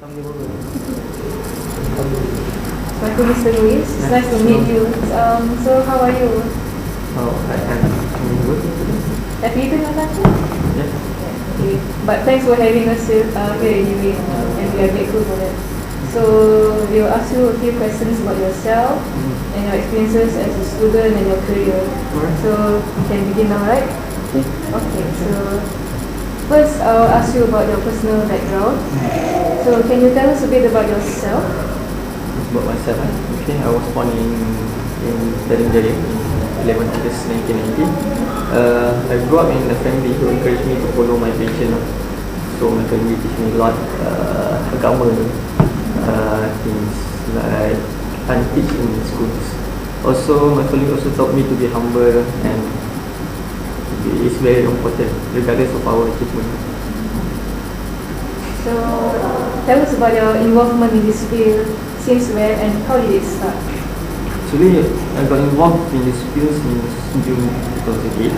Assalamualaikum Mr. Luis. It's nice to meet you. So how are you? I'm good. Have you eaten your lunch? Yes. Okay. But thanks for having us here anyway, and we are grateful for that. So we will ask you a few questions about yourself and your experiences as a student and your career. So we can begin now, right? Okay. So first, I'll ask you about your personal background. So can you tell us a bit about yourself? About myself, okay. I was born in Jaya in 11 August 1990. I grew up in a family who encouraged me to follow my passion. So my family teach me a lot agama, things like unteach in schools. Also, my family also taught me to be humble, and it's very important regardless of our achievement. So tell us about your involvement in this field, since when and how did it start? Actually, I got involved in this field since June 2008.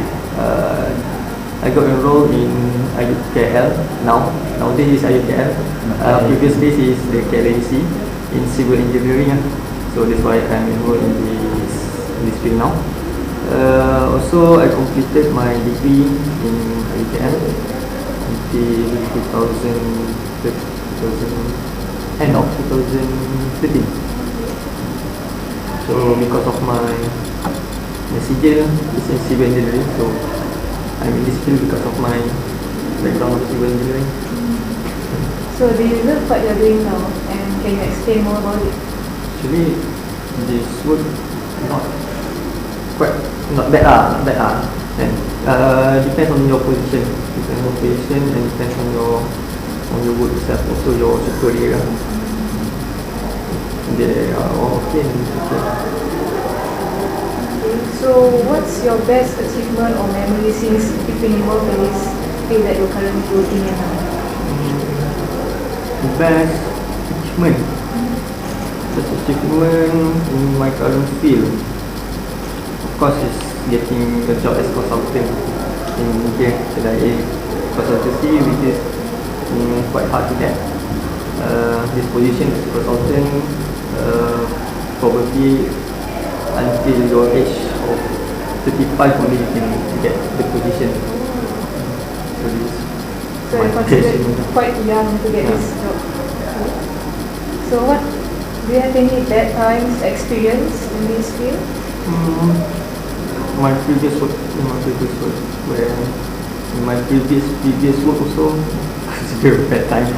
I got enrolled in IUKL nowadays is IUKL. Previous days is the KLAC in civil engineering. So that's why I'm enrolled in this field now. Also, I completed my degree in IUKL until end of 2013. So because of my CJ is in civil engineering, so I'm in this field because of my background of civil engineering. So do you love what you're doing now, and can you explain more about it? Actually, this work not bad. And depends on your position, and depends on your work itself, also your superior. They are all okay. So what's your best achievement or memory since you've been involved in this field that you're currently working in now? Best achievement in my current field, of course, is getting a job as consultant in KLIA consultancy, which is quite hard to get. This position as consultant, probably until your age of 35 only you can get the position. So you're considered quite young to get this job. So do you have any bad times experience in this field? My previous work, where in my previous work also considered bad time.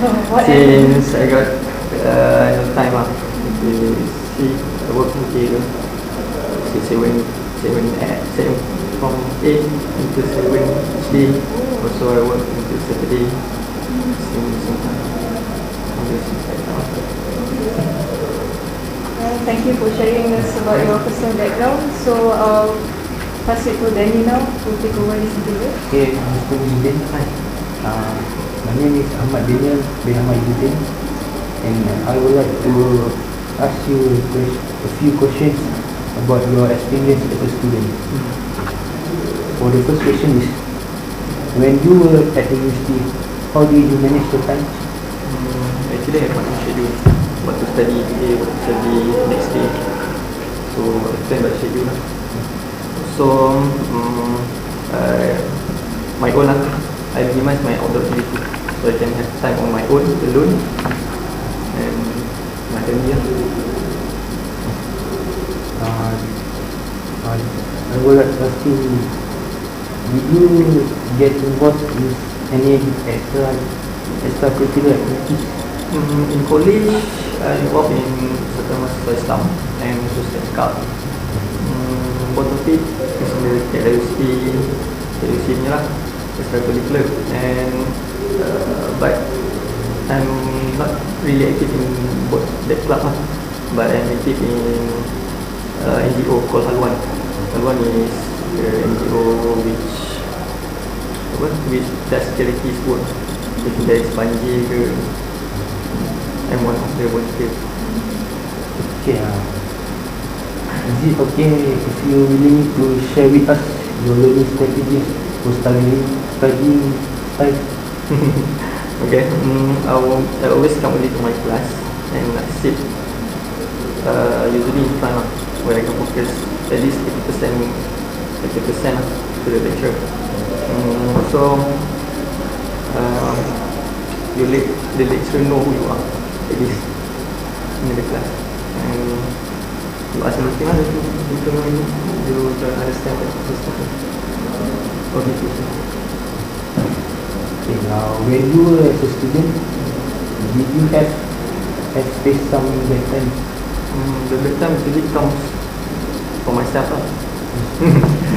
Since I got no time I work until 7 from 8 until 7 each day. Also I work until Saturday, same time. Thank you for sharing us about your personal background. So I'll pass it to Danny now to take over this interview. Okay, Mr. Muhyiddin. Hi. My name is Ahmad Daniel bin Ahmad Muhyiddin, and I would like to ask you a few questions about your experience as a student. For the first question is, when you were at the university, how did you manage your time? Actually, I have my own schedule. What to study today, what to study next day. So I plan by schedule. So my own I minimize my outdoor activity, so I can have time on my own alone and my family. I would like to ask you, did you get involved with any extracurricular activities? In college, I involved in certain mahasiswa Islam and social club. Both of it is in the KLC ni lah, extracurricular, and but I'm not really active in both that club lah. But I'm active in NGO called Haluan. Haluan is the NGO which does charity work. If there is banjir ke, I'm one of the volunteers. Okay. Is it okay if you willing to share with us your learning strategies for studying style? Okay, I always come early to my class and I sit usually in front of where I can focus at least 80% to the lecture. So you let the lecturer know who you are at least in the class, and you ask anything else you don't know, you don't understand that system. Okay, now when you were as a student, did you have faced some bad time? The bad time usually comes for myself lah.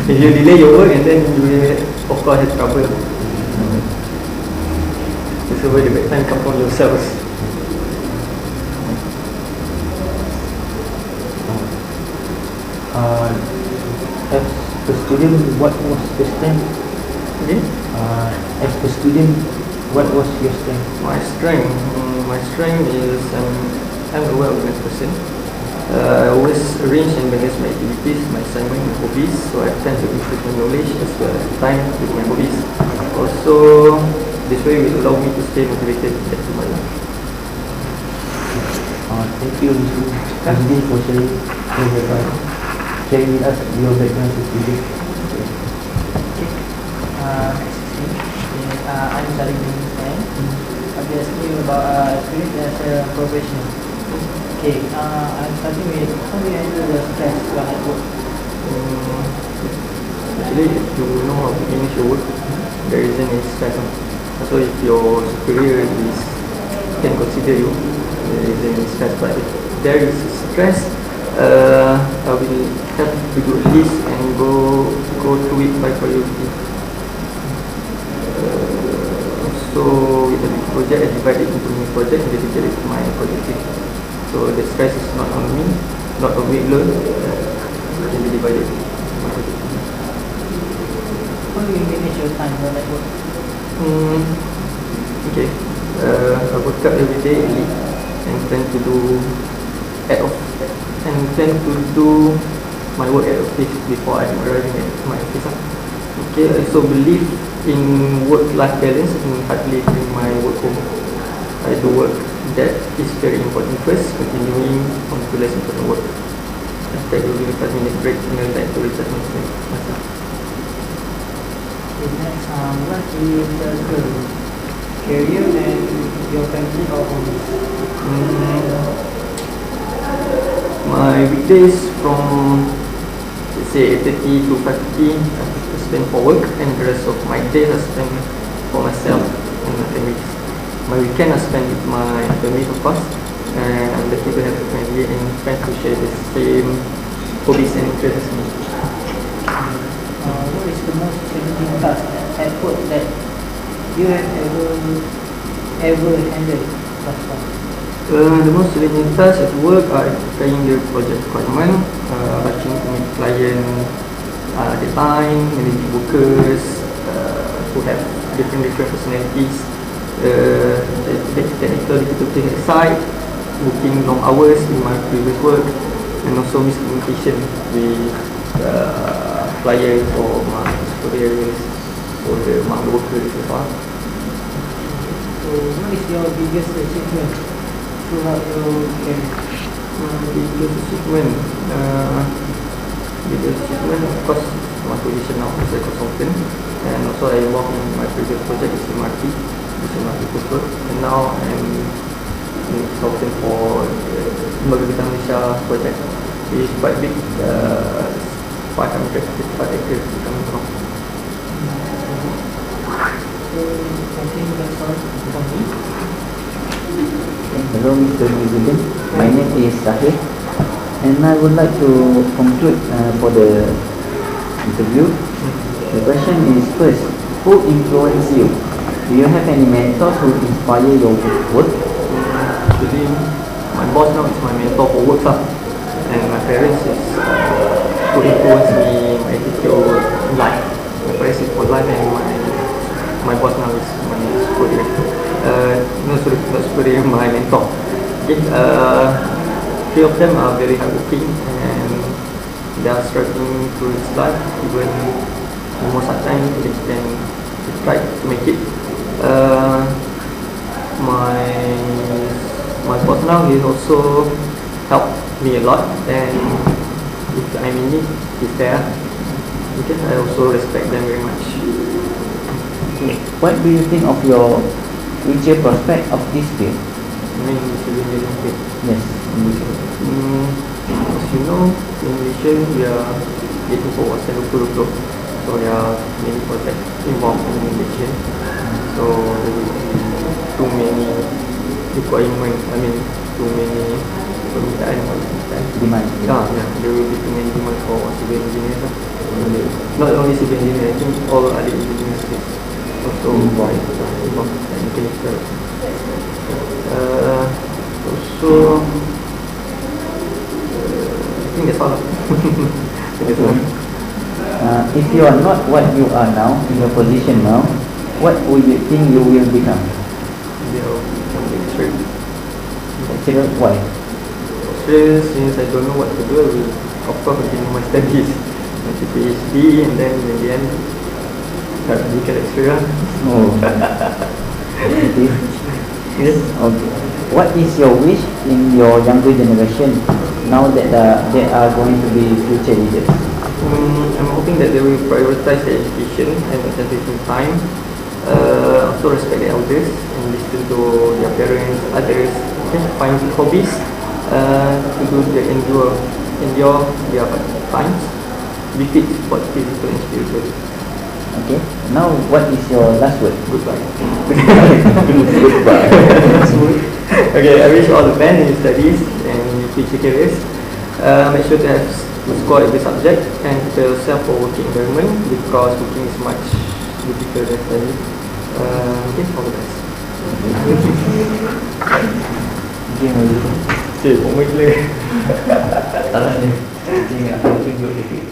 If you delay your work and then you will of course have trouble. So where the bad time come from yourselves. As a student, what was the strength? Okay. As a student, what was your strength? My strength is I'm a well-organized person. I always arrange and manage my activities, my assignment, my hobbies, so I tend to increase my knowledge as well as time with my hobbies. Also, this way will allow me to stay motivated back to my life. Thank you, Mr. Azdi, for sharing with us your background as a student. I'm studying business science. I'll be asking you about experience as a professional. Okay, I'm starting with how do you handle the stress while at work? Actually, if you know how to finish your work, there isn't any stress. So if your superior can consider you, there isn't any stress. But if there is stress, I will have to do a list and go through it by priority. So with the project, I divide it into mini project and dedicate it to my project. So the stress is not on me, not on me alone. It can be divided. How do you manage your time while at work? Okay. I wake up every day early and tend to do my work at office before I'm arriving at my office. Okay, I also believe in work-life balance and hardly bring my work home. I do work that is very important first, continuing on to less important work. After giving a 5-minute break, and then back to recharge myself. Okay, next, what is the goal? Career and your family or hobbies? My weekdays from let's say 8:30 to 5:30 I spend for work, and the rest of my days I spend for myself and my family. My weekend I spend with my family, of course, and I'm lucky to have a family and friends to share the same hobbies and interests as me. What is the most challenging task at work that you have ever handled thus far? The most challenging tasks at work are preparing the project requirement, rushing to meet client deadline, managing workers who have different personalities, technical difficulties aside, working long hours in my previous work, and also miscommunication with clients or my superiors or among the workers as well. So, what is your biggest achievement throughout your career? Biggest achievement, of course, my position now as a consultant, and also I work in my previous project is MRT, which is MRT Postcode, and now I'm consultant for the Lembaga Malaysia project, which is quite big, 555 acres coming from. So, I think that's all for me. Hello, Mr. President. My name is Sahih, and I would like to conclude for the interview. The question is first, who influenced you? Do you have any mentors who inspire your work? Actually, my boss now is my mentor for work, and my parents is who influence me, my attitude over life. My parents is for life, and my boss now is my superior. Not superior, my mentor. Okay, three of them are very hardworking and they are struggling through this life. Even most of the time they try to make it. my my boss now, he also helped me a lot, and if I'm in need, he's there. Because I also respect them very much. What do you think of your future prospect of this field? I mean, civil engineering field. Yes. As you know, in Malaysia we are getting for Wasan 2020, so there are many projects involved in Malaysia. So there will be too many requirements. I mean, too many permintaan. Demand. There will be too many demand for civil engineers. Not only civil engineers, I think all other engineers also involved in mechanical. Also, I think that's all. If you are not what you are now, in your position now, what would you think you will become? Lecturer. Lecturer, why? Since I don't know what to do, I will of course continue my studies, my PhD, and then in the end, start to become lecturer. Oh. Okay. Yes. Okay. What is your wish in your younger generation now that they are going to be future leaders? I'm hoping that they will prioritize their education and concentration time. Also respect the elders and listen to their parents, others. Okay, find hobbies to do their endure their times. Be fit, both physical and spiritual. Okay. Now, what is your last word? Goodbye. Goodbye. Okay, I wish you all the best in your studies and in your future careers. Make sure to have score every subject and prepare yourself for working environment, because working is much difficult than study. Okay, all the best. Okay, Okay, pokok gila. tak nak ni. Dia akan tunjuk dia.